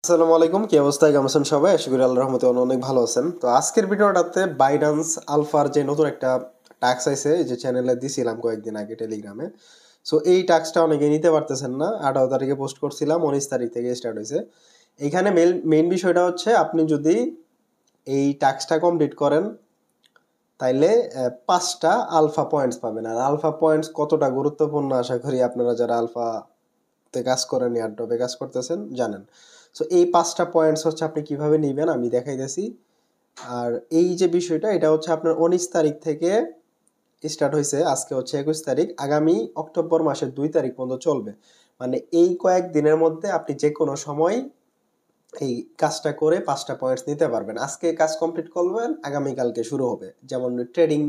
আসসালামু আলাইকুম, কি অবস্থা? কেমন আছেন সবাই? আশা করি আল্লাহর রহমতে অনেক ভালো আছেন। তো আজকের ভিডিওটাতে বাইন্যান্স আলফার যে নতুন একটা টাস্ক আছে, এই যে চ্যানেলে দিছিলাম কয়েকদিন আগে টেলিগ্রামে। সো এই টাস্কটা অনেকে নিতে পারতেছেন না। 18 তারিখে পোস্ট করছিলাম, 19 তারিখ থেকে স্টার্ট হয়েছে। এইখানে মেইন বিষয়টা হচ্ছে, আপনি যদি এই টাস্কটা কমপ্লিট করেন তাইলে 5টা আলফা পয়েন্টস পাবেন। আর আলফা পয়েন্টস কতটা গুরুত্বপূর্ণ আশা করি আপনারা যারা আলফাতে কাজ করেন, এয়ারড্রপে কাজ করতেছেন জানেন। সো এই 5টা পয়েন্টস হচ্ছে আপনি কিভাবে নেবেন আমি দেখাইতেছি। আর এই যে বিষয়টা, এটা হচ্ছে আপনার 19 তারিখ থেকে স্টার্ট হয়েছে, আজকে হচ্ছে 21 তারিখ, আগামী অক্টোবর মাসের 2 তারিখ পর্যন্ত চলবে। মানে এই কয়েক দিনের মধ্যে আপনি যে কোনো সময় এই কাজটা করে 5টা পয়েন্টস নিতে পারবেন। আজকে কাজ কমপ্লিট করবেন, আগামীকালকে শুরু হবে, যেমন ট্রেডিং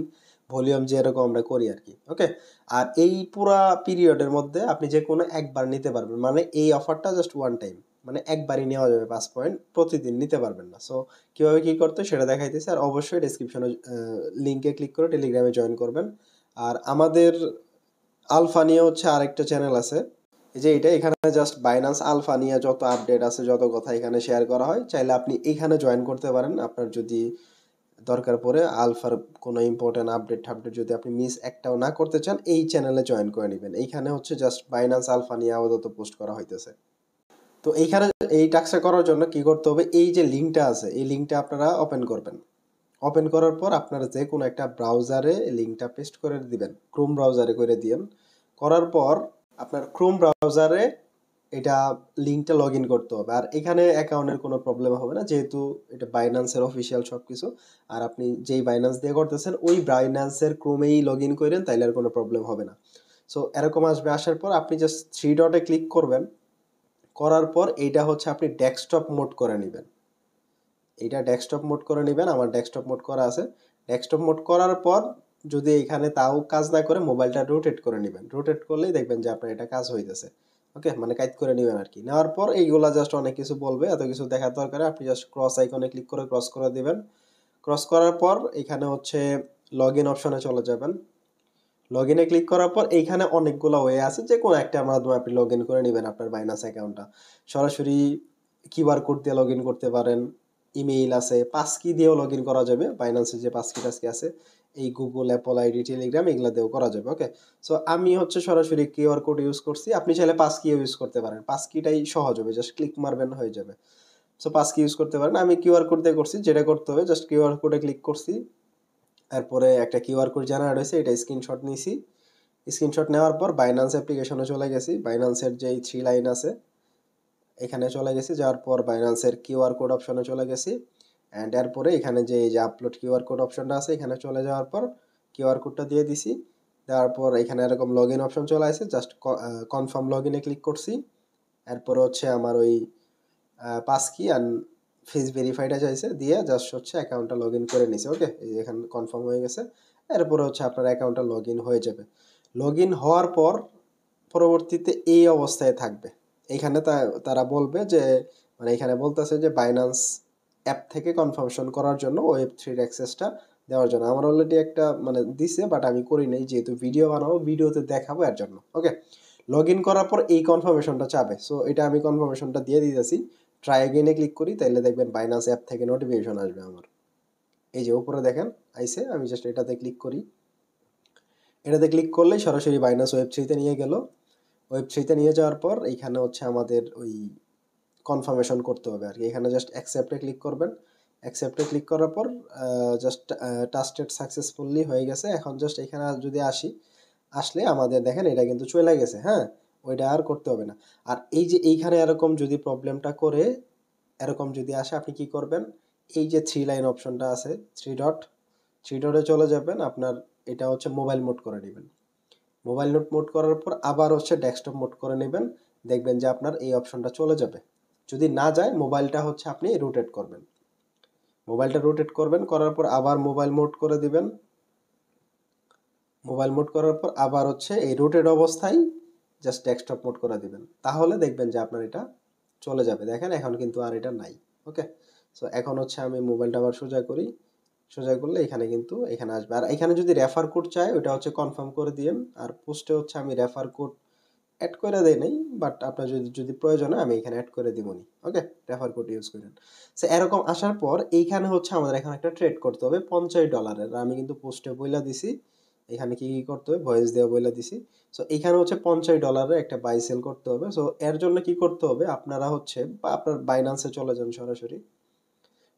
ভলিউম যেরকম আমরা করি আর কি। ওকে। আর এই পুরা পিরিয়ডের মধ্যে আপনি যে কোনো একবার নিতে পারবেন। মানে এই অফারটা জাস্ট ওয়ান টাইম, মানে একবারই নেওয়া যাবে 5 পয়েন্ট, প্রতিদিন নিতে পারবেন না। সো কিভাবে কি করতে সেটা দেখাইতেছি। আর অবশ্যই ডেসক্রিপশনে লিঙ্কে ক্লিক করে টেলিগ্রামে জয়েন করবেন। আর আমাদের আলফা নিয়ে হচ্ছে আরেকটা চ্যানেল আছে, এই যে এটা, এখানে জাস্ট বাইন্যান্স আলফা নিয়ে যত আপডেট আছে, যত কথা এখানে শেয়ার করা হয়, চাইলে আপনি এখানে জয়েন করতে পারেন। আপনার যদি দরকার পড়ে আলফার কোনো ইম্পর্টেন্ট আপডেট যদি আপনি মিস একটাও না করতে চান, এই চ্যানেলে জয়েন করে নেবেন। এইখানে হচ্ছে জাস্ট বাইন্যান্স আলফা নিয়ে আপাতত পোস্ট করা হইতেছে। তো এইখানে এই টাস্কটা করার জন্য কি করতে হবে, এই যে লিঙ্কটা আছে, এই লিঙ্কটা আপনারা ওপেন করবেন। ওপেন করার পর আপনারা যে কোনো একটা ব্রাউজারে লিঙ্কটা পেস্ট করে দিবেন, ক্রোম ব্রাউজারে করে দিবেন। করার পর আপনার ক্রোম ব্রাউজারে এটা লিঙ্কটা লগ ইন করতে হবে। আর এখানে অ্যাকাউন্টের কোনো প্রবলেম হবে না, যেহেতু এটা বাইন্যান্সের অফিসিয়াল সব কিছু। আর আপনি যেই বাইন্যান্স দিয়ে করতেছেন ওই বাইন্যান্সের ক্রোমেই লগ ইন করেন, তাইলে আর কোনো প্রবলেম হবে না। সো এরকম আসবে, আসার পর আপনি জাস্ট থ্রি ডটে ক্লিক করবেন। করার পর এইটা হচ্ছে আপনি ডেস্কটপ মোড করে নেবেন। এইটা ডেস্কটপ মোড করে নেবেন, আমার ডেস্কটপ মোড করা আছে। ডেস্কটপ মোড করার পর যদি এখানে তাও কাজ না করে, মোবাইলটা রোটেট করে নেবেন। রোটেট করলেই দেখবেন যে আপনার এটা কাজ হইতেছে। ওকে, মানে কাজ করে নেবেন আর কি। নেওয়ার পর এইগুলা জাস্ট অনেক কিছু বলবে, এত কিছু দেখার দরকার, আপনি জাস্ট ক্রস আইকনে ক্লিক করে ক্রস করে দিবেন। ক্রস করার পর এখানে হচ্ছে লগ ইন অপশনে চলে যাবেন। লগ ইনে ক্লিক করার পর এইখানে অনেকগুলো ওয়ে আছে, যে কোনো একটার মাধ্যমে আপনি লগ ইন করে নেবেন আপনার বাইনান্স অ্যাকাউন্টটা। সরাসরি কিউআর কোড দিয়ে লগ ইন করতে পারেন, ইমেইল আছে, পাসকি দিয়েও লগ ইন করা যাবে। বাইন্যান্সের যে পাসকি টাসকি আছে, এই গুগল, অ্যাপল আইডি, টেলিগ্রাম, এগুলো দিয়েও করা যাবে। ওকে। সো আমি হচ্ছে সরাসরি কিউআর কোড ইউজ করছি, আপনি চাইলে পাসকিও ইউজ করতে পারেন। পাসকিটাই সহজ হবে, জাস্ট ক্লিক মারবেন হয়ে যাবে। সো পাসকি ইউজ করতে পারেন, আমি কিউআর কোড দিয়ে করছি। যেটা করতে হবে, জাস্ট কিউআর কোডে ক্লিক করছি, তারপরে একটা কিউআর কোড জেনারেট হয়েছে, এটা স্ক্রিনশট নিয়েছি। স্ক্রিনশট নেওয়ার পর বাইন্যান্স অ্যাপ্লিকেশনে চলে গেছি। বাইন্যান্সের যেই থ্রি লাইন আছে এখানে চলে গেছি, যাওয়ার পর বাইন্যান্সের কিউআর কোড অপশনে চলে গেছি। অ্যান্ড এরপরে এখানে যে এই যে আপলোড কিউআর কোড অপশনটা আছে, এখানে চলে যাওয়ার পর কিউআর কোডটা দিয়ে দিছি। দেওয়ার পর এখানে এরকম লগ ইন অপশন চলে আসে, জাস্ট কনফার্ম লগ ইনে ক্লিক করছি। এরপরে হচ্ছে আমার ওই পাস কি অ্যান্ড ফেস ভেরিফাইটা চাইছে, দিয়ে জাস্ট হচ্ছে অ্যাকাউন্টটা লগ ইন করে নিছে। ওকে, এই যে এখানে কনফার্ম হয়ে গেছে। এরপরে হচ্ছে আপনার অ্যাকাউন্টটা লগ ইন হয়ে যাবে। লগ ইন হওয়ার পর পরবর্তীতে এই অবস্থায় থাকবে। এখানে তারা বলবে যে, মানে এখানে বলতেছে যে বাইন্যান্স অ্যাপ থেকে কনফার্মেশন করার জন্য ওয়েব থ্রির অ্যাক্সেসটা দেওয়ার জন্য। আমার অলরেডি একটা মানে দিছে, বাট আমি করি নাই, যেহেতু ভিডিও বানাবো, ভিডিওতে দেখাবো এর জন্য। ওকে। লগ ইন করার পর এই কনফার্মেশনটা চাবে, সো এটা আমি কনফার্মেশনটা দিয়ে দিতেছি। ট্রাই এগেইনে ক্লিক করি, তাইলে দেখবেন বাইন্যান্স অ্যাপ থেকে নোটিফিকেশন আসবে আমার। এই যে উপরে দেখেন আইসে, আমি জাস্ট এটাতে ক্লিক করি। এটাতে ক্লিক করলেই সরাসরি বাইন্যান্স ওয়েব থ্রিতে নিয়ে গেল। ওয়েব থ্রিতে নিয়ে যাওয়ার পর এইখানে হচ্ছে আমাদের ওই কনফার্মেশন করতে হবে আর কি। এখানে জাস্ট অ্যাকসেপ্টে ক্লিক করবেন। অ্যাকসেপ্টে ক্লিক করার পর জাস্ট টাস্টেড সাকসেসফুলি হয়ে গেছে। এখন জাস্ট এখানে যদি আসলে আমাদের দেখেন এটা কিন্তু চলে গেছে। হ্যাঁ, ওইটা আর করতে হবে না। আর এই যে এইখানে এরকম যদি প্রবলেমটা করে, এরকম যদি আসে, আপনি কি করবেন, এই যে থ্রি লাইন অপশনটা আছে, থ্রি ডটে চলে যাবেন। আপনার এটা হচ্ছে মোবাইল মোড করে নেবেন। মোবাইল মোড করার পর আবার হচ্ছে ডেস্কটপ মোড করে নেবেন। দেখবেন যে আপনার এই অপশনটা চলে যাবে। যদি না যায়, মোবাইলটা হচ্ছে আপনি রোটেট করবেন। মোবাইলটা রোটেট করবেন, করার পর আবার মোবাইল মোড করে দিবেন। মোবাইল মোড করার পর আবার হচ্ছে এই রোটেট অবস্থায় জাস্ট ডেস্কটপ মোড করে দিবেন। তাহলে দেখবেন যে আপনার এটা চলে যাবে। দেখেন এখন কিন্তু আর এটা নাই। ওকে। সো এখন হচ্ছে আমি মোবাইলটা আবার সোজা করি। সোজা করলে এখানে কিন্তু এখানে আসবে। আর এখানে যদি রেফার কোড চাই, ওটা হচ্ছে কনফার্ম করে দিয়েন। আর পোস্টে হচ্ছে আমি রেফার কোড অ্যাড করে দেই নাই, বাট আপনার যদি প্রয়োজন হয় আমি এখানে অ্যাড করে দিবনি। ওকে? রেফার কোড ইউজ করেন। সো এরকম আসার পর এইখানে হচ্ছে আমাদের এখন একটা ট্রেড করতে হবে $50 আমি কিন্তু পোস্টে বইলা দিছি। এখানে কি করতে হবে? ভয়েস দিয়ে বইলা দিছি। সো এখানে হচ্ছে $50 একটা বাই সেল করতে হবে। সো এর জন্য কি করতে হবে? আপনারা হচ্ছে বা আপনার বাইন্যান্সে চলে যান সরাসরি।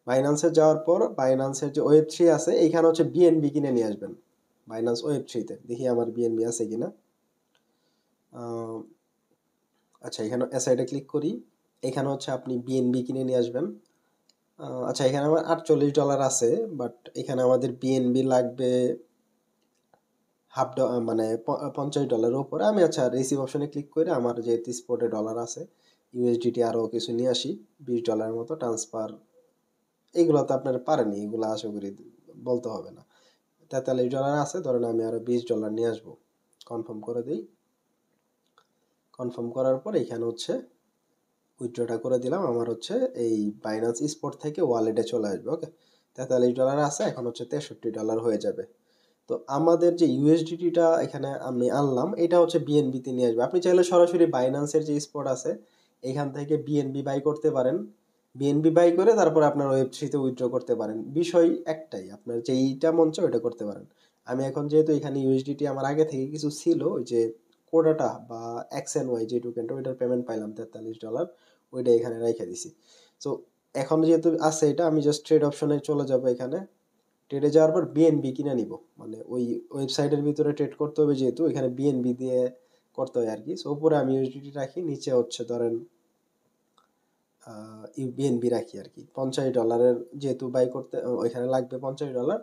বাইন্যান্সে যাওয়ার পর বাইন্যান্সের যে ওয়েব 3 আছে এইখানে হচ্ছে বিএনবি কিনে নিয়ে আসবেন। বাইন্যান্স ওয়েব 3 তে। দেখি আমার বিএনবি আছে কিনা। আহ, আচ্ছা এখানে এসআইডে ক্লিক করি। এখানে হচ্ছে আপনি বিএনবি কিনে নিয়ে আসবেন। আচ্ছা এখানে আমার $48 আছে, বাট এখানে আমাদের বিএনবি লাগবে মানে $50 উপরে। আমি আচ্ছা রিসিভ অপশনে ক্লিক করে আমার যেহেতু স্পটে ডলার আছে, ইউএসডিটি আরও কিছু নিয়ে আসি, $20 মতো ট্রান্সফার। এইগুলো তো আপনারা পারেনি, এগুলো আশা করি বলতে হবে না। $43 আছে, ধরেন আমি আরো $20 নিয়ে আসবো। কনফার্ম করে দিই। কনফার্ম করার পর এখানে হচ্ছে উইথড্রটা করে দিলাম। আমার হচ্ছে এই বাইন্যান্স স্পট থেকে ওয়ালেটে চলে আসবে। ওকে, $43 আছে, এখন হচ্ছে $63 হয়ে যাবে। তো আমাদের যে ইউএসডিটিটা এখানে আমি আনলাম, এটা হচ্ছে বিএনবিতে নিয়ে আসবে। আপনি চাইলে সরাসরি বাইন্যান্সের যে স্পট আছে এখান থেকে বিএনবি বাই করতে পারেন। বিএনবি বাই করে তারপর আপনার ওয়েব থ্রিতে উইথড্র করতে পারেন। বিষয় একটাই, আপনার যেইটা মন চায় ওইটা করতে পারেন। আমি এখন যেহেতু এখানে ইউএসডিটি আমার আগে থেকে কিছু ছিল, ওই যে কোডাটা বা এক্স এন ওয়াই যে টোকেনটা, ওইটার পেমেন্ট পাইলাম $43, ওইটা এখানে রেখে দিছি। সো এখন যেহেতু আছে এটা, আমি জাস্ট ট্রেড অপশনে চলে যাব। এখানে ট্রেডে যাওয়ার পর বিএনবি কিনে নিব, মানে ওই ওয়েবসাইটের ভিতরে ট্রেড করতে হবে যেহেতু এখানে বিএনবি দিয়ে করতে হয় আর কি। সো উপরে আমি ইউএসডিটি রাখি, নিচে হচ্ছে ধরেন বিএনবি রাখি আর কি। $50 যেহেতু বাই করতে ওইখানে লাগবে $50,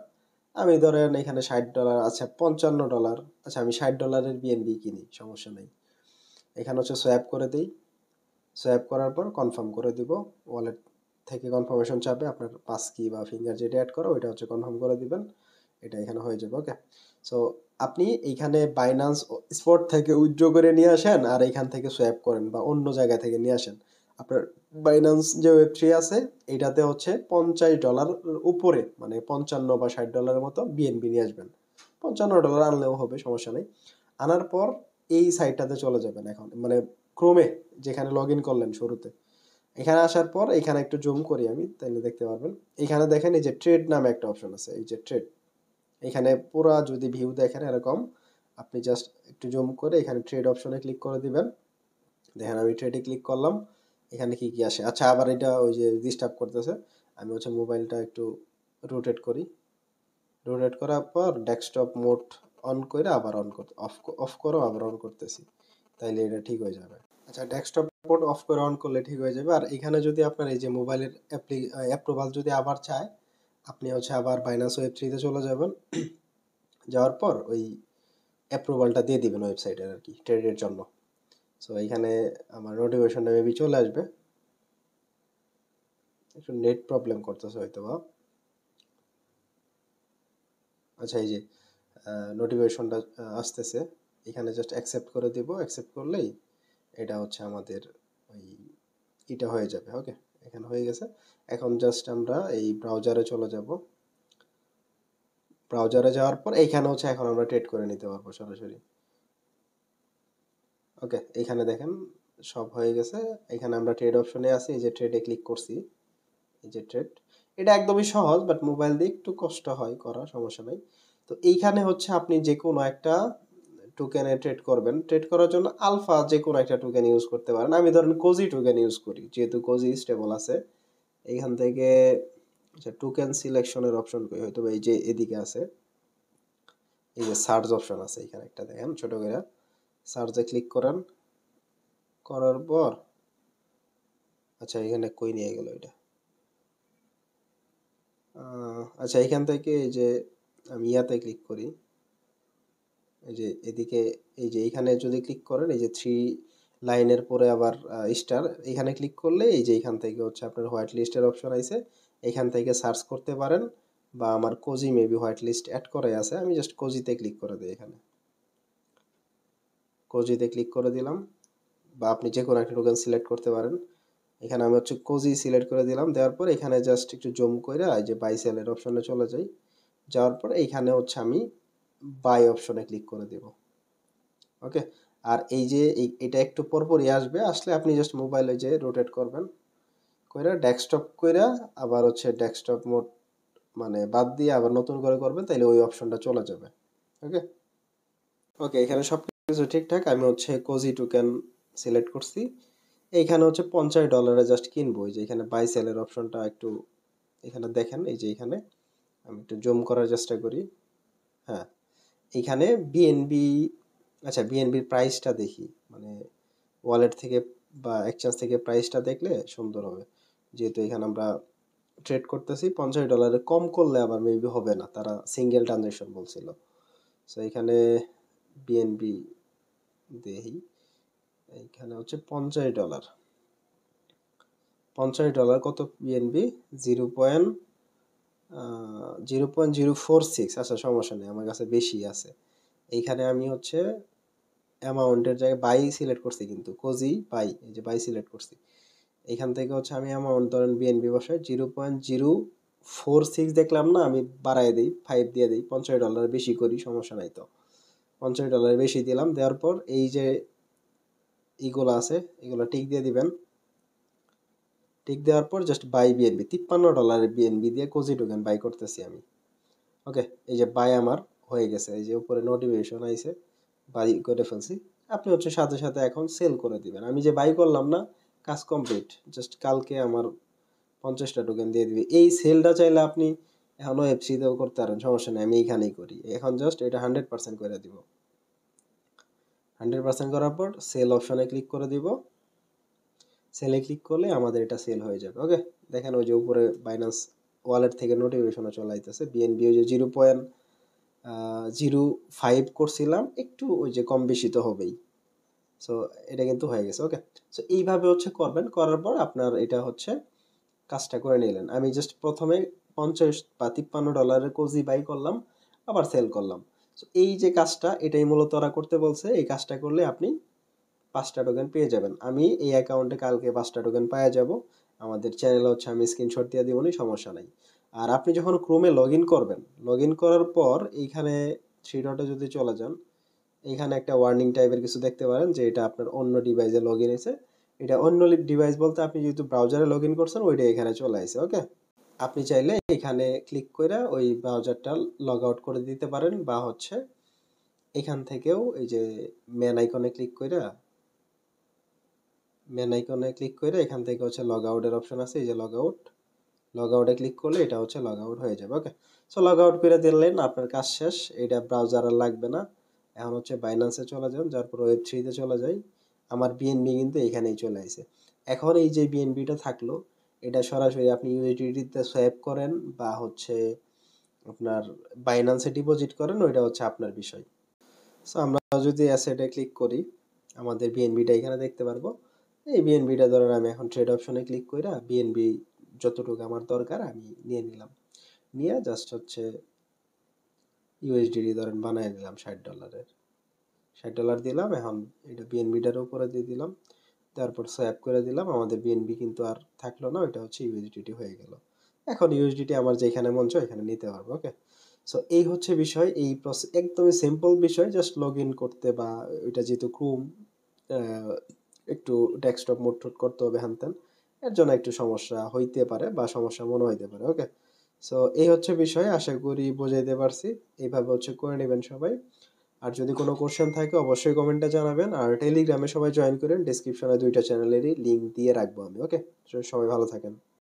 আমি ধরেন এখানে $60, আচ্ছা $55, আচ্ছা আমি $60 বিএনবি কিনি, সমস্যা নেই। এখানে হচ্ছে সোয়াপ করে দিই। সোয়াপ করার পর কনফার্ম করে দিব। ওয়ালেট থেকে কনফার্মেশন চাপে আপনার পাস কি বা ফিঙ্গার যেটা অ্যাড করো ওইটা হচ্ছে কনফার্ম করে দিবেন। এটা এখানে হয়ে যাবে। ওকে, সো আপনি এইখানে বাইন্যান্স স্পট থেকে উইথড্র করে নিয়ে আসেন আর এইখান থেকে সোয়াপ করেন বা অন্য জায়গা থেকে নিয়ে আসেন, আপনার বাইন্যান্স যে ওয়েব থ্রি আছে এইটাতে হচ্ছে $50 উপরে, মানে 55 বা $60 মতো বিএনবি নিয়ে আসবেন। $55 আনলেও হবে, সমস্যা নেই। আনার পর এই সাইটটাতে চলে যাবেন এখন, মানে ক্রোমে যেখানে লগ ইন করলেন শুরুতে। এখানে আসার পর এখানে একটু জুম করি আমি, তাহলে দেখতে পারবেন। এখানে দেখেন এই যে ট্রেড নামে একটা অপশন আছে, এই যে ট্রেড। এখানে পুরা যদি ভিউ দেখেন এরকম, আপনি জাস্ট একটু জুম করে এখানে ট্রেড অপশনে ক্লিক করে দিবেন। দেখেন আমি ট্রেডে ক্লিক করলাম, এখানে কি কি আসে। আচ্ছা আবার এটা ওই যে ডিস্টার্ব করতেছে, আমি হচ্ছে মোবাইলটা একটু রোটেট করি। রোটেট করার পর ডেস্কটপ মোড অন করে আবার অফ করো, আবার অন করতেছি, তাইলে এটা ঠিক হয়ে যাবে। আচ্ছা ডেস্কটপ মোড অফ করে অন করলে ঠিক হয়ে যাবে। আর এখানে যদি আপনার এই যে মোবাইলের অ্যাপ্রুভাল যদি আবার চায়, আপনি হচ্ছে আবার বাইন্যান্স ওয়েব থ্রিতে চলে যাবেন। যাওয়ার পর ওই অ্যাপ্রুভালটা দিয়ে দিবেন ওয়েবসাইটের আর কি, ট্রেডের জন্য। সো এইখানে আমার নোটিফিকেশনটা মেবি চলে আসবে। একটু নেট প্রবলেম করতেছে হয়তো বা। আচ্ছা এই যে নোটিফিকেশনটা আসতেছে, এখানে জাস্ট অ্যাকসেপ্ট করে দিব। অ্যাকসেপ্ট করলেই এটা হচ্ছে আমাদের ওই এটা হয়ে যাবে। ওকে, এখানে হয়ে গেছে। এখন জাস্ট আমরা এই ব্রাউজারে চলে যাব। ব্রাউজারে যাওয়ার পর এইখানে হচ্ছে এখন আমরা ট্রেড করে নিতে পারবো সরাসরি। ওকে, এইখানে দেখেন সব হয়ে গেছে। এখানে আমরা ট্রেড অপশনে আছি, এই যে ট্রেডে ক্লিক করছি, এই যে ট্রেড। এটা একদমই সহজ, বাট মোবাইল দিয়ে একটু কষ্ট হয় করা, সমস্যা নাই। তো এইখানে হচ্ছে আপনি যে কোনো একটা টোকেনে ট্রেড করবেন। ট্রেড করার জন্য আলফা যে কোনো একটা টোকেন ইউজ করতে পারেন। আমি ধরেন কোজি টোকেন ইউজ করি, যেহেতু কোজি স্টেবল আছে। এইখান থেকে আচ্ছা টোকেন সিলেকশনের অপশন কই, হয়তো এই যে এদিকে আছে, এই যে সার্চ অপশন আছে এখানে একটা, দেখেন ছোট করে সার্চে ক্লিক করেন। করার পর আচ্ছা এখানে কই নিয়ে গেল এটা। আচ্ছা এখান থেকে এই যে আমি ইয়াতে ক্লিক করি, এই যে এদিকে, এই যে এইখানে যদি ক্লিক করেন, এই যে থ্রি লাইনের পরে আবার স্টার, এখানে ক্লিক করলে এই যে এখান থেকে হচ্ছে আপনার হোয়াইট লিস্টের অপশন আছে। এখান থেকে সার্চ করতে পারেন, বা আমার কোজি মেবি হোয়াইট লিস্ট অ্যাড করাই আছে, আমি জাস্ট কোজিতে ক্লিক করে দিই। এখানে কোজিতে ক্লিক করে দিলাম, বা আপনি যে কোনো একটা টোকেন সিলেক্ট করতে পারেন। এখানে আমি হচ্ছে কোজি সিলেক্ট করে দিলাম। দেওয়ার পর এখানে জাস্ট একটু জুম করে এই যে বাই সেলের অপশনে চলে যাই। যাওয়ার পর এইখানে হচ্ছে আমি বাই অপশনে ক্লিক করে দেব। ওকে, আর এই যে এটা একটু পরপরই আসবে, আসলে আপনি জাস্ট মোবাইলে যে রোটেট করবেন, কইরা ডেস্কটপ কইরা আবার হচ্ছে ডেস্কটপ মোড মানে বাদ দিয়ে আবার নতুন করে করবেন, তাইলে ওই অপশনটা চলে যাবে। ওকে, ওকে, এখানে সব কিছু ঠিকঠাক। আমি হচ্ছে কোজি টোকেন সিলেক্ট করছি। এইখানে হচ্ছে $50 জাস্ট কিনবো। এই যে এখানে বাই সেলের অপশনটা একটু এখানে দেখেন, এই যে এখানে আমি একটু জুম করার চেষ্টা করি। হ্যাঁ, এইখানে বিএনবি, আচ্ছা বিএনবির প্রাইসটা দেখি, মানে ওয়ালেট থেকে বা এক্সচেঞ্জ থেকে প্রাইসটা দেখলে সুন্দর হবে। যেহেতু এখানে আমরা ট্রেড করতেছি, $50 কম করলে আবার মেবি হবে না, তারা সিঙ্গেল ট্রানজাকশন বলছিল। সো এখানে বিএনবি দেখি, এইখানে হচ্ছে $50, $50 কত বিএনবি? 0.046। আচ্ছা সমস্যা নেই, আমার কাছে বেশি আছে। এইখানে আমি হচ্ছে অ্যামাউন্টের জায়গায় বাই সিলেক্ট করছি, কিন্তু কোজি বাই, এই যে বাই সিলেক্ট করছি। এখান থেকে হচ্ছে আমি অ্যামাউন্ট ধরেন বিএনবি বসাই 0.046 দেখলাম না, আমি বাড়াই দিই, 5 দিয়ে দিই, $50 বেশি করি, সমস্যা নাই তো। $50 বেশি দিলাম, দেওয়ার পর এই যে এইগুলো আছে এগুলো টিক দিয়ে দিবেন। টিক দেওয়ার পর জাস্ট বাই বিএনবি, $53 বিএনবি দিয়ে কোজি টোকেন বাই করতেছি আমি। ওকে, এই যে বাই আমার হয়ে গেছে, এই যে উপরে নোটিফিকেশন আইছে, বাই করে ফেলছি। আপনি হচ্ছে সাথে সাথে এখন সেল করে দিবেন। আমি যে বাই করলাম না, কাজ কমপ্লিট, জাস্ট কালকে আমার 50টা টোকেন দিয়ে দিবে। এই সেলটা চাইলে আপনি এখনো এফসিতেও করতে পারেন, সমস্যা নেই, আমি এইখানেই করি। এখন জাস্ট এটা 100% করে দিব। 100% করার পর সেল অপশনে ক্লিক করে দিব। সেলে ক্লিক করলে আমাদের এটা সেল হয়ে যাবে। ওকে, দেখেন ওই যে উপরে বাইন্যান্স ওয়ালেট থেকে নোটিফিকেশনও চলে আইতেছে। বিএনবি ওই যে 0.05 করছিলাম, একটু ওই যে কম বেশি তো হবেই। সো এটা কিন্তু হয়ে গেছে। ওকে, সো এইভাবে হচ্ছে করবেন। করার পর আপনার এটা হচ্ছে কাজটা করে নিলেন। আমি জাস্ট প্রথমে 50 বা $53 কোজি বাই করলাম, আবার সেল করলাম। সো এই যে কাজটা, এটাই মূলত ওরা করতে বলছে। এই কাজটা করলে আপনি 5টা টোকেন পেয়ে যাবেন। আমি এই অ্যাকাউন্টে কালকে 5টা টোকেন পাওয়া যাব। আমাদের চ্যানেলে হচ্ছে আমি স্ক্রিনশট দিয়ে দিব, সমস্যা নাই। আর আপনি যখন ক্রোমে লগ ইন করবেন, লগ ইন করার পর এইখানে থ্রি ডটে যদি চলে যান, এইখানে একটা ওয়ার্নিং টাইপের কিছু দেখতে পারেন যে এটা আপনার অন্য ডিভাইসে লগ ইন হয়েছে। এটা অন্য ডিভাইস বলতে আপনি যেহেতু ব্রাউজারে লগ ইন করছেন, ওইটা এখানে চলে আসে। ওকে, আপনি চাইলে এখানে ক্লিক করে ওই ব্রাউজারটা লগ আউট করে দিতে পারেন, বা হচ্ছে এখান থেকেও এই যে মেন আইকনে ক্লিক করে, এখান থেকে হচ্ছে লগ আউটের অপশন আছে, এই যে লগ আউটে ক্লিক করলে এটা হচ্ছে লগ আউট হয়ে যাবে। ওকে, সো লগ আউট করে দিলেন, আপনার কাজ শেষ। এটা ব্রাউজার আর লাগবে না। এখন হচ্ছে বাইন্যান্সে চলে যান, যার পর ওয়েব3 তে চলে যাই। আমার বিএনবি কিন্তু এখানেই চলে আসে। এখন এই যে বিএনবিটা থাকলো, এটা সরাসরি আপনি ইউএসডিটিতে সোয়াপ করেন বা হচ্ছে আপনার বাইন্যান্সে ডিপোজিট করেন, ওইটা হচ্ছে আপনার বিষয়। সো আমরা যদি অ্যাসেটে ক্লিক করি, আমাদের বিএনবিটা এখানে দেখতে পারবো। এই বিএনবিটা ধরেন আমি এখন ট্রেড অপশনে ক্লিক কইরা বিএনবি যতটুকু আমার দরকার আমি নিয়ে নিলাম। নিয়ে জাস্ট হচ্ছে ইউএসডিটি ধরেন বানায় নিলাম $60। $60 দিলাম, এখন এটা বিএনবিটার উপরে দিয়ে দিলাম। তারপর সোয়াপ করে দিলাম, আমাদের বিএনবি কিন্তু আর থাকলো না, এটা হচ্ছে ইউএসডিটি হয়ে গেল। এখন ইউএসডিটি আমার যেখানে মন চায় এখানে নিতে পারবো। ওকে, সো এই হচ্ছে বিষয়। এই প্রসেস একদমই সিম্পল বিষয়, জাস্ট লগ ইন করতে, বা এটা যেহেতু ক্রোম একটু ডেস্কটপ মোড টোড করতে হবে হ্যান ত্যান, এর জন্য একটু সমস্যা হইতে পারে বা সমস্যা মনে হইতে পারে। ওকে, সো এই হচ্ছে বিষয়, আশা করি বোঝাইতে পারছি। এইভাবে হচ্ছে করে নেবেন সবাই। আর যদি কোনো কোশ্চেন থাকে অবশ্যই কমেন্টে জানাবেন। আর টেলিগ্রামে সবাই জয়েন করেন, ডিসক্রিপশনে 2টা চ্যানেলেরই লিঙ্ক দিয়ে রাখবো আমি। ওকে, সবাই ভালো থাকেন।